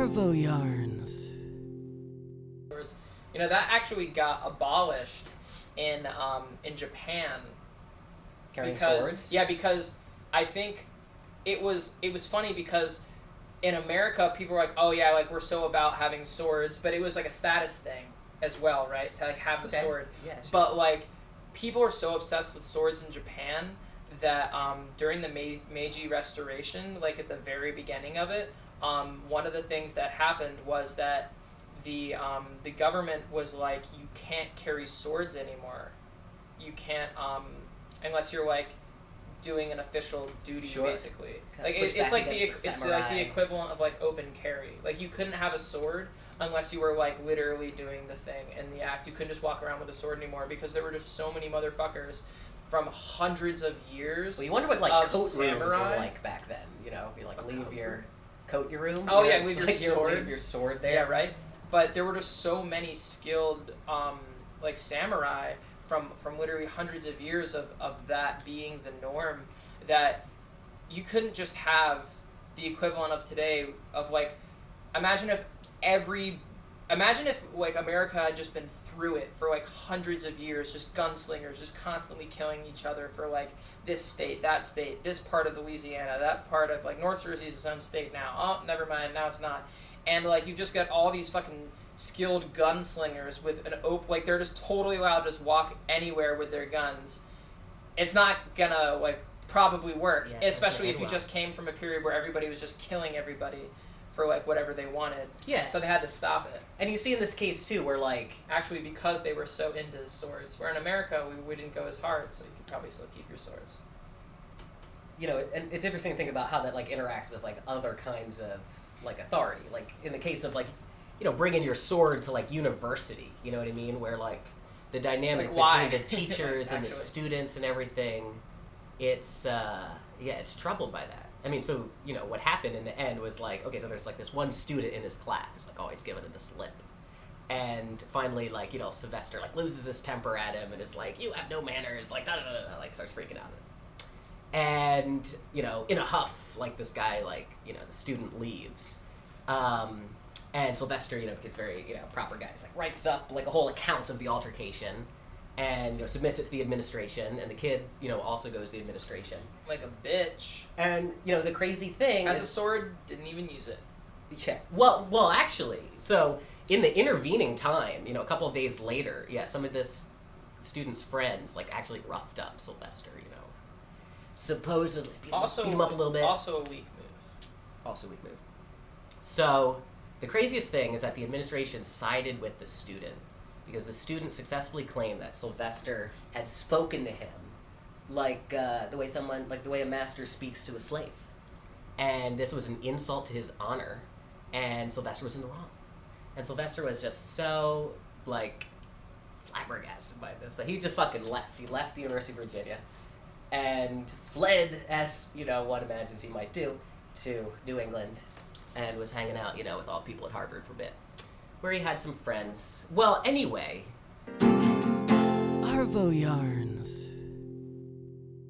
Arvoyarns. You know, that actually got abolished in Japan. Carrying swords? Yeah, because I think it was funny because in America people were like, oh yeah, like we're so about having swords, but it was like a status thing as well, right? To like have the sword. Yeah, sure. But like people are so obsessed with swords in Japan that during the Meiji Restoration, like at the very beginning of it, one of the things that happened was that the government was like, you can't carry swords anymore. You can't unless you're like doing an official duty, basically. Like it's like the equivalent of like open carry. Like you couldn't have a sword unless you were like literally doing the thing in the act. You couldn't just walk around with a sword anymore because there were just so many motherfuckers from hundreds of years. Well, you wonder what like coat rooms were like back then. You know, you like leave your coat in your room. Oh yeah, leave your sword. Leave your sword there. Yeah, right. But there were just so many skilled like samurai from literally hundreds of years of that being the norm that you couldn't just have the equivalent of today of like, imagine if like America had just been through it for like hundreds of years, just gunslingers just constantly killing each other for like this state, that state, this part of Louisiana, that part of like North Jersey's its own state now. Oh, never mind, now it's not. And like you've just got all these fucking skilled gunslingers with an like they're just totally allowed to just walk anywhere with their guns. It's not gonna like probably work, especially if you just came from a period where everybody was just killing everybody for like whatever they wanted. Yeah. So they had to stop it. And you see in this case too, where like actually because they were so into swords. Where in America we didn't go as hard, so you could probably still keep your swords. You know, and it's interesting to think about how that like interacts with like other kinds of like authority. Like in the case of like, you know, bringing your sword to like university. You know what I mean? Where like the dynamic like, between the teachers and the students and everything, it's troubled by that. I mean, so, you know, what happened in the end was like, okay, so there's like this one student in his class who's like always giving him this lip. And finally, like, you know, Sylvester like loses his temper at him and is like, you have no manners, like, da-da-da-da, like starts freaking out at him. And, you know, in a huff, like this guy, like, you know, the student leaves. And Sylvester, you know, because very, you know, proper guy, he's like writes up like a whole account of the altercation and, you know, submits it to the administration, and the kid, you know, also goes to the administration. Like a bitch. And, you know, the crazy thing has a sword, didn't even use it. Yeah. Well, actually, so in the intervening time, you know, a couple of days later, some of this student's friends, like, actually roughed up Sylvester, you know. Supposedly beat him up a little bit. Also a weak move. So the craziest thing is that the administration sided with the student because the student successfully claimed that Sylvester had spoken to him like the way a master speaks to a slave. And this was an insult to his honor, and Sylvester was in the wrong. And Sylvester was just so, like, flabbergasted by this. So he just fucking left. He left the University of Virginia and fled, as, you know, one imagines he might do, to New England, and was hanging out, you know, with all people at Harvard for a bit, where he had some friends. Well, anyway. Arvoyarns.